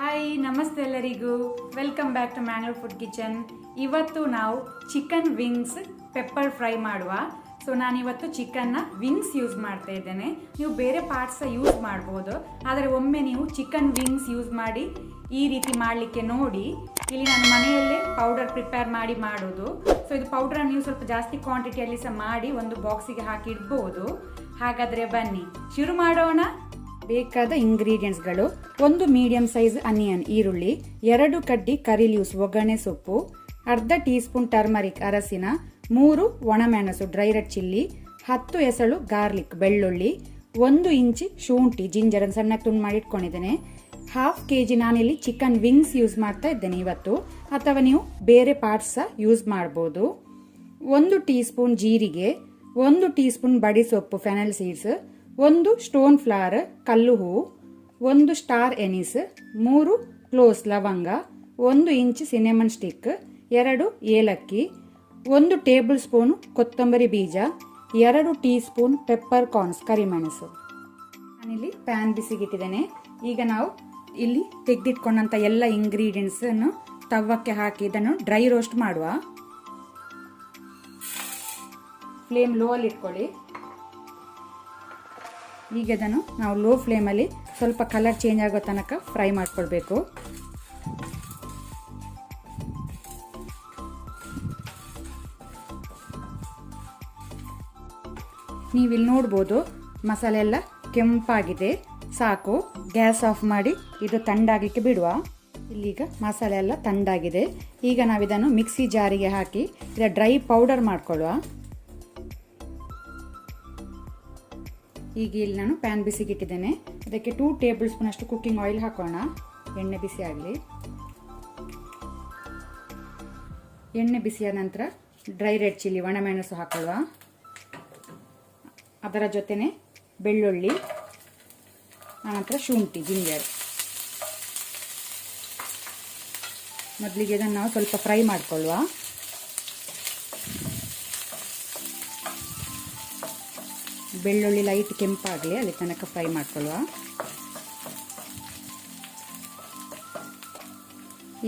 Hi ನಮಸ್ತೆ ಎಲ್ಲರಿಗೂ welcome back to Mangalore food kitchen. ಇವತ್ತು ನಾವು ಚಿಕನ್ ವಿಂಗ್ಸ್ ಪೆಪ್ಪರ್ ಫ್ರೈ ಮಾಡುವ. ಸೊ ನಾನಿವತ್ತು ಚಿಕನ್ನ ವಿಂಗ್ಸ್ ಯೂಸ್ ಮಾಡ್ತಾ ಇದ್ದೇನೆ. ನೀವು ಬೇರೆ ಪಾರ್ಟ್ಸ್ ಯೂಸ್ ಮಾಡ್ಬೋದು, ಆದರೆ ಒಮ್ಮೆ ನೀವು ಚಿಕನ್ ವಿಂಗ್ಸ್ ಯೂಸ್ ಮಾಡಿ ಈ ರೀತಿ ಮಾಡಲಿಕ್ಕೆ ನೋಡಿ. ಇಲ್ಲಿ ನಾನು ಮನೆಯಲ್ಲೇ ಪೌಡರ್ ಪ್ರಿಪೇರ್ ಮಾಡಿ ಮಾಡೋದು. ಸೊ ಇದು ಪೌಡರನ್ನು ನೀವು ಸ್ವಲ್ಪ ಜಾಸ್ತಿ ಕ್ವಾಂಟಿಟಿಯಲ್ಲಿ ಸಹ ಮಾಡಿ ಒಂದು ಬಾಕ್ಸಿಗೆ ಹಾಕಿ ಇಡ್ಬೋದು. ಹಾಗಾದರೆ ಬನ್ನಿ ಶುರು ಮಾಡೋಣ. ಬೇಕಾದ ಇಂಗ್ರೀಡಿಯೆಂಟ್ಸ್ಗಳು: ಒಂದು ಮೀಡಿಯಂ ಸೈಜ್ ಅನಿಯನ್ ಈರುಳ್ಳಿ, 2 ಕಡ್ಡಿ ಕರಿ ಲೀವ್ಸ್ ಒಗ್ಗರಣೆ ಸೊಪ್ಪು, ಅರ್ಧ ಟೀ ಸ್ಪೂನ್ ಟರ್ಮರಿಕ್ ಅರಸಿನ, 3 ಒಣಮೆಣಸು ಡ್ರೈ ರೆಡ್ ಚಿಲ್ಲಿ, 10 ಎಸಳು ಗಾರ್ಲಿಕ್ ಬೆಳ್ಳುಳ್ಳಿ, 1 ಇಂಚಿ ಶುಂಠಿ ಜಿಂಜರ್ ಅನ್ನು ಸಣ್ಣ ತುಂಡು ಮಾಡಿ ಇಟ್ಕೊಂಡಿದ್ದೇನೆ. 1/2 kg ನಾನಿಲ್ಲಿ ಚಿಕನ್ ವಿಂಗ್ಸ್ ಯೂಸ್ ಮಾಡ್ತಾ ಇದ್ದೇನೆ ಇವತ್ತು, ಅಥವಾ ನೀವು ಬೇರೆ ಪಾರ್ಟ್ಸ್ ಸಹ ಯೂಸ್ ಮಾಡ್ಬೋದು. 1 ಟೀ ಸ್ಪೂನ್ ಜೀರಿಗೆ, 1 ಟೀ ಸ್ಪೂನ್ ಬಡಿ ಸೊಪ್ಪು ಫೆನಲ್ ಸೀಡ್ಸ್, 1 ಸ್ಟೋನ್ ಫ್ಲವರ್ ಕಲ್ಲು ಹೂವು, 1 ಸ್ಟಾರ್ ಎನಿಸ್, 3 ಕ್ಲೋಸ್ ಲವಂಗ, 1 ಇಂಚ್ ಸಿನೆಮನ್ ಸ್ಟಿಕ್, 2 ಏಲಕ್ಕಿ, 1 ಟೇಬಲ್ ಸ್ಪೂನ್ ಕೊತ್ತಂಬರಿ ಬೀಜ, 2 ಟೀ ಸ್ಪೂನ್ ಪೆಪ್ಪರ್ ಕಾರ್ನ್ಸ್ ಕರಿಮೆಣಸು. ನಾನಿಲ್ಲಿ ಪ್ಯಾನ್ ಬಿಸಿಗಿಟ್ಟಿದ್ದೇನೆ. ಈಗ ನಾವು ಇಲ್ಲಿ ತೆಗೆದಿಟ್ಕೊಂಡಂತ ಎಲ್ಲ ಇಂಗ್ರೀಡಿಯೆಂಟ್ಸ್ ಅನ್ನು ತವಕ್ಕೆ ಹಾಕಿ ಇದನ್ನು ಡ್ರೈ ರೋಸ್ಟ್ ಮಾಡುವ. ಫ್ಲೇಮ್ ಲೋ ಅಲ್ಲಿ ಇಟ್ಕೊಳ್ಳಿ. ಈಗ ಇದನ್ನು ನಾವು ಲೋ ಫ್ಲೇಮಲ್ಲಿ ಸ್ವಲ್ಪ ಕಲರ್ ಚೇಂಜ್ ಆಗೋ ತನಕ ಫ್ರೈ ಮಾಡ್ಕೊಳ್ಬೇಕು. ನೀವಿಲ್ಲಿ ನೋಡ್ಬೋದು ಮಸಾಲೆ ಎಲ್ಲ ಕೆಂಪಾಗಿದೆ. ಸಾಕು, ಗ್ಯಾಸ್ ಆಫ್ ಮಾಡಿ ಇದು ತಣ್ಣಗಾಗಲಿಕ್ಕೆ ಬಿಡುವ. ಇಲ್ಲೀಗ ಮಸಾಲೆ ಎಲ್ಲ ತಣ್ಣಗಾಗಿದೆ. ಈಗ ನಾವಿದನ್ನು ಮಿಕ್ಸಿ ಜಾರಿಗೆ ಹಾಕಿ ಇದರ ಡ್ರೈ ಪೌಡರ್ ಮಾಡ್ಕೊಳ್ಳುವ. ಈಗ ಇಲ್ಲಿ ನಾನು ಪ್ಯಾನ್ ಬಿಸಿಗಿಟ್ಟಿದ್ದೇನೆ. ಅದಕ್ಕೆ 2 ಟೇಬಲ್ ಸ್ಪೂನ್ ಅಷ್ಟು ಕುಕ್ಕಿಂಗ್ ಆಯಿಲ್ ಹಾಕೋಣ. ಎಣ್ಣೆ ಬಿಸಿ ಆಗಲಿ. ಎಣ್ಣೆ ಬಿಸಿಯಾದ ನಂತರ ಡ್ರೈ ರೆಡ್ ಚಿಲ್ಲಿ ಒಣಮೆಣಸು ಹಾಕೊಳ್ಳುವ. ಅದರ ಜೊತೆನೆ ಬೆಳ್ಳುಳ್ಳಿ, ಆನಂತರ ಶುಂಠಿ ಜಿಂಜರ್. ಮೊದಲಿಗೆ ಇದನ್ನು ನಾವು ಸ್ವಲ್ಪ ಫ್ರೈ ಮಾಡಿಕೊಳ್ಳುವ. ಬೆಳ್ಳುಳ್ಳಿ ಲೈಟ್ ಕೆಂಪಾಗಲಿ ಅಲ್ಲಿ ತನಕ ಫ್ರೈ ಮಾಡ್ಕೊಳ್ಳುವ.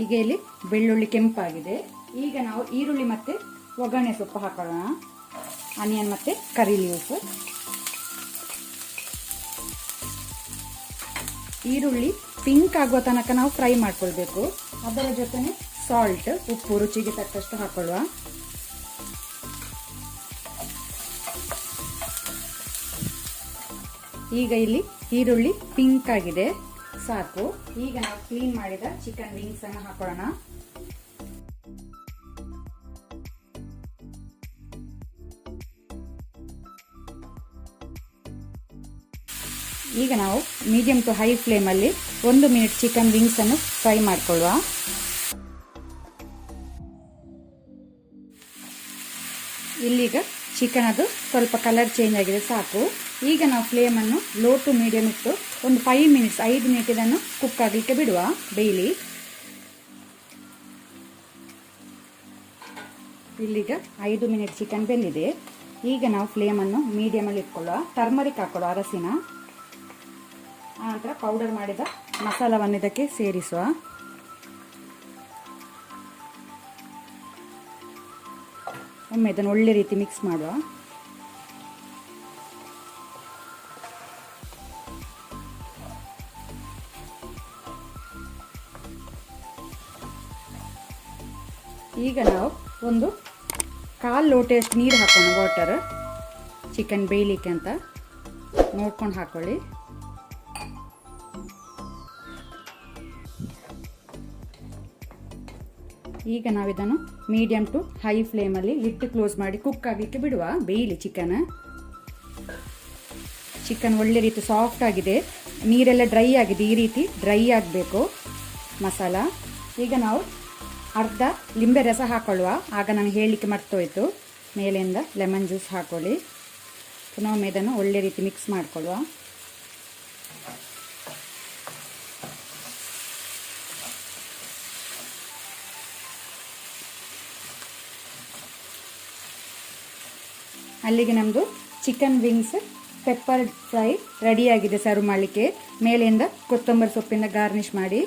ಈಗ ಇಲ್ಲಿ ಬೆಳ್ಳುಳ್ಳಿ ಕೆಂಪಾಗಿದೆ. ಈಗ ನಾವು ಈರುಳ್ಳಿ ಮತ್ತೆ ಒಗ್ಗರಣೆ ಸೊಪ್ಪು ಹಾಕೊಳ್ಳೋಣ. ಆನಿಯನ್ ಮತ್ತೆ ಕರಿ ಲೀವ್ಸ್. ಈರುಳ್ಳಿ ಪಿಂಕ್ ಆಗುವ ತನಕ ನಾವು ಫ್ರೈ ಮಾಡ್ಕೊಳ್ಬೇಕು. ಅದರ ಜೊತೆನೆ ಸಾಲ್ಟ್ ಉಪ್ಪು ರುಚಿಗೆ ತಕ್ಕಷ್ಟು ಹಾಕೊಳ್ಳುವ. ಈಗ ಇಲ್ಲಿ ಈರುಳ್ಳಿ ಪಿಂಕ್ ಆಗಿದೆ. ಸಾಕು. ಈಗ ನಾವು ಕ್ಲೀನ್ ಮಾಡಿದ ಚಿಕನ್ ವಿಂಗ್ಸ್ ಅನ್ನು ಹಾಕೊಳ್ಳೋಣ. ಈಗ ನಾವು ಮೀಡಿಯಂ ಟು ಹೈ ಫ್ಲೇಮ್ ಅಲ್ಲಿ 1 ಮಿನಿಟ್ ಚಿಕನ್ ವಿಂಗ್ಸ್ ಅನ್ನು ಫ್ರೈ ಮಾಡಿಕೊಳ್ಳುವ. ಇಲ್ಲಿಗ ಚಿಕನ್ ಅದು ಸ್ವಲ್ಪ ಕಲರ್ ಚೇಂಜ್ ಆಗಿದೆ. ಸಾಕು. ಈಗ ನಾವು ಫ್ಲೇಮ್ ಅನ್ನು ಲೋ ಟು ಮೀಡಿಯಂ ಇಟ್ಟು ಒಂದು 5 ಮಿನಿಟ್ ಇದನ್ನು ಕುಕ್ ಆಗಲಿಕ್ಕೆ ಬಿಡುವ. ಬೇಯಲಿ. ಇಲ್ಲಿಗ 5 ಮಿನಿಟ್ ಚಿಕನ್ ಬೆಂದಿದೆ. ಈಗ ನಾವು ಫ್ಲೇಮ್ ಅನ್ನು ಮೀಡಿಯಂ ಅಲ್ಲಿ ಇಟ್ಕೊಳ್ಳುವ. ಟರ್ಮರಿಕ್ ಹಾಕೊಳ್ಳುವ ಅರಸಿನ. ಆನಂತರ ಪೌಡರ್ ಮಾಡಿದ ಮಸಾಲವನ್ನು ಇದಕ್ಕೆ ಸೇರಿಸುವ. ಒಮ್ಮೆ ಇದನ್ನು ಒಳ್ಳೆ ರೀತಿ ಮಿಕ್ಸ್ ಮಾಡುವ. ಈಗ ನಾವು ಒಂದು 1/4 ಲೋಟೆಯಷ್ಟು ನೀರು ಹಾಕೋಣ. ವಾಟರ್ ಚಿಕನ್ ಬೇಯಲಿಕ್ಕೆ ಅಂತ ನೋಡ್ಕೊಂಡು ಹಾಕೊಳ್ಳಿ. ಈಗ ನಾವಿದನ್ನು ಮೀಡಿಯಂ ಟು ಹೈ ಫ್ಲೇಮಲ್ಲಿ ಲಿಡ್ ಕ್ಲೋಸ್ ಮಾಡಿ ಕುಕ್ ಆಗಲಿಕ್ಕೆ ಬಿಡುವ. ಬೇಯಲಿ ಚಿಕನ್ ಒಳ್ಳೆ ರೀತಿ ಸಾಫ್ಟ್ ಆಗಿದೆ. ನೀರೆಲ್ಲ ಡ್ರೈ ಆಗಿದೆ. ಈ ರೀತಿ ಡ್ರೈ ಆಗಬೇಕು ಮಸಾಲ. ಈಗ ನಾವು ಅರ್ಧ ಲಿಂಬೆ ರಸ ಹಾಕೊಳ್ಳುವ. ಆಗ ನಾನು ಹೇಳಲಿಕ್ಕೆ ಮರ್ತೋಯ್ತು. ಮೇಲಿಂದ ಲೆಮನ್ ಜ್ಯೂಸ್ ಹಾಕೊಳ್ಳಿ. ಪುನಃ ಇದನ್ನು ಒಳ್ಳೆ ರೀತಿ ಮಿಕ್ಸ್ ಮಾಡಿಕೊಳ್ಳುವ. ಅಲ್ಲಿಗೆ ನಮ್ಮದು ಚಿಕನ್ ವಿಂಗ್ಸ್ ಪೆಪ್ಪರ್ ಫ್ರೈ ರೆಡಿಯಾಗಿದೆ ಸರ್ವ್ ಮಾಡಲಿಕ್ಕೆ. ಮೇಲಿಂದ ಕೊತ್ತಂಬರಿ ಸೊಪ್ಪಿಂದ ಗಾರ್ನಿಷ್ ಮಾಡಿ